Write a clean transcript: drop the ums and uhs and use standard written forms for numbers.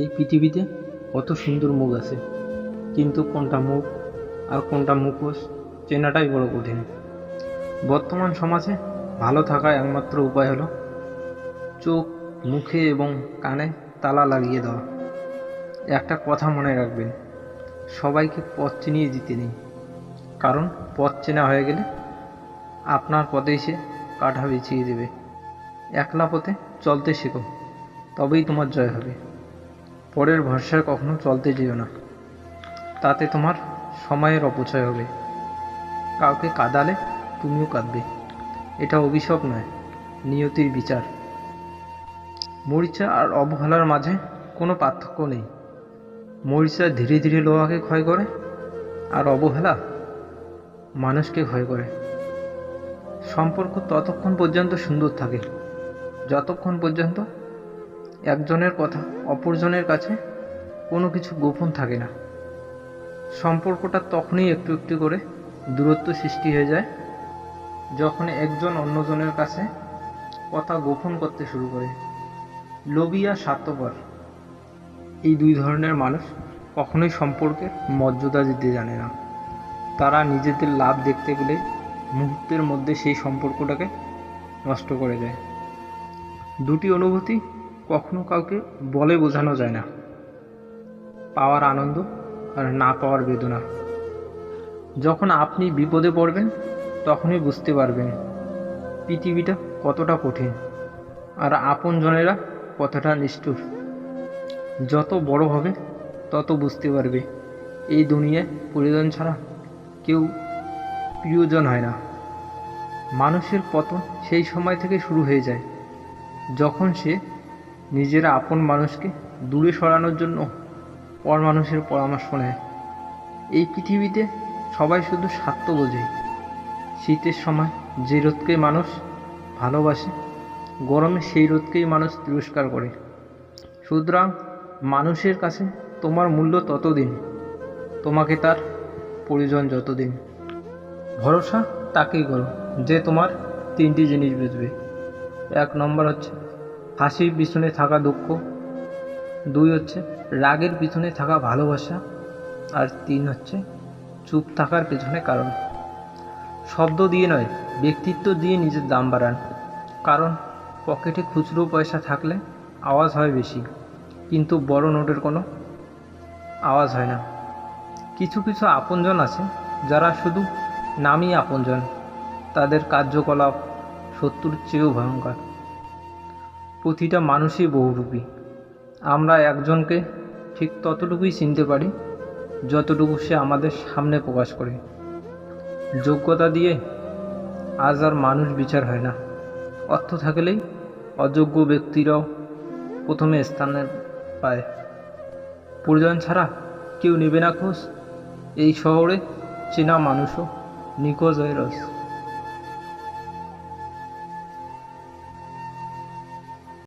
এই পৃথিবীতে কত সুন্দর মুখ আছে, কিন্তু কোনটা মুখ আর কোনটা মুখোশ চেনাটাই বড় কঠিন। বর্তমান সমাজে ভালো থাকার একমাত্র উপায় হলো চোখ, মুখে এবং কানে তালা লাগিয়ে দেওয়া। একটা কথা মনে রাখবেন, সবাইকে পথ চিনিয়ে দিতে নেই, কারণ পথ চেনা হয়ে গেলে আপনার পথেই সে কাঁটা বিছিয়ে দেবে। একলা পথে চলতে শেখো, তবেই তোমার জয় হবে। পরের ভরসায় কখনো চলতে যেও না, তাতে তোমার সময়ের অপচয় হবে। কাউকে কাঁদালে তুমিও কাঁদবে, এটা অভিশাপ নয়, নিয়তির বিচার। মরিচা আর অবহেলার মাঝে কোনো পার্থক্য নেই। মরিচা ধীরে ধীরে লোহাকে ক্ষয় করে, আর অবহেলা মানুষকে ক্ষয় করে। সম্পর্ক ততক্ষণ পর্যন্ত সুন্দর থাকে যতক্ষণ পর্যন্ত একজনের কথা অপরজনের কাছে কোনো কিছু গোপন থাকে না। সম্পর্কটা তখনই একটু একটু করে দূরত্ব সৃষ্টি হয়ে যায়, যখন একজন অন্যজনের কাছে কথা গোপন করতে শুরু করে। লোভী আর স্বার্থপর, এই দুই ধরনের মানুষ কখনোই সম্পর্কের মর্যাদা দিতে জানে না। তারা নিজেদের লাভ দেখতে গেলে মুহূর্তের মধ্যে সেই সম্পর্কটাকে নষ্ট করে দেয়। দুটি অনুভূতি কখনো কাউকে বলে বোঝানো যায় না, পাওয়ার আনন্দ আর না পাওয়ার বেদনা। যখন আপনি বিপদে পড়বেন তখনই বুঝতে পারবেন পৃথিবীটা কতটা কঠিন আর আপনজনেরা কতটা নিষ্ঠুর। যত বড় হবে তত বুঝতে পারবে এই দুনিয়ায় পরিজন ছাড়া কেউ প্রিয়জন হয় না। মানুষের পতন সেই সময় থেকে শুরু হয়ে যায় যখন সে নিজের আপন মানুষকে দূরে সরানোর জন্য পর মানুষের পরামর্শ নেয়। এই পৃথিবীতে সবাই শুধু স্বার্থ বোঝে। শীতের সময় যে রোদকে মানুষ ভালোবাসে, গরমে সেই রোদকেই মানুষ তিরস্কার করে। সুতরাং মানুষের কাছে তোমার মূল্য ততদিন, তোমাকে তার প্রয়োজন যতদিন। ভরসা তাকেই করো যে তোমার তিনটি জিনিস বুঝবে। 1 নম্বর হচ্ছে হাসির পিছনে থাকা দুঃখ, 2 হচ্ছে রাগের পিছনে থাকা ভালোবাসা, আর 3 হচ্ছে চুপ থাকার পেছনে কারণ। শব্দ দিয়ে নয়, ব্যক্তিত্ব দিয়ে নিজের দাম বাড়ান। কারণ পকেটে খুচরো পয়সা থাকলে আওয়াজ হয় বেশি, কিন্তু বড় নোটের কোনো আওয়াজ হয় না। কিছু কিছু আপনজন আছে যারা শুধু নামই আপনজন, তাদের কার্যকলাপ শত্রুর চেয়েও ভয়ঙ্কর। প্রতিটা মানুষই বহুরূপী। আমরা একজনকে ঠিক ততটুকুই চিনতে পারি যতটুকু সে আমাদের সামনে প্রকাশ করে। যোগ্যতা দিয়ে আজ আর মানুষ বিচার হয় না। অর্থ থাকলেই অযোগ্য ব্যক্তিরাও প্রথমে স্থানে পায়। প্রয়োজন ছাড়া কেউ নেবে না খোঁজ। এই শহরে চেনা মানুষও নিখোঁজ হয়ে রয়েছে।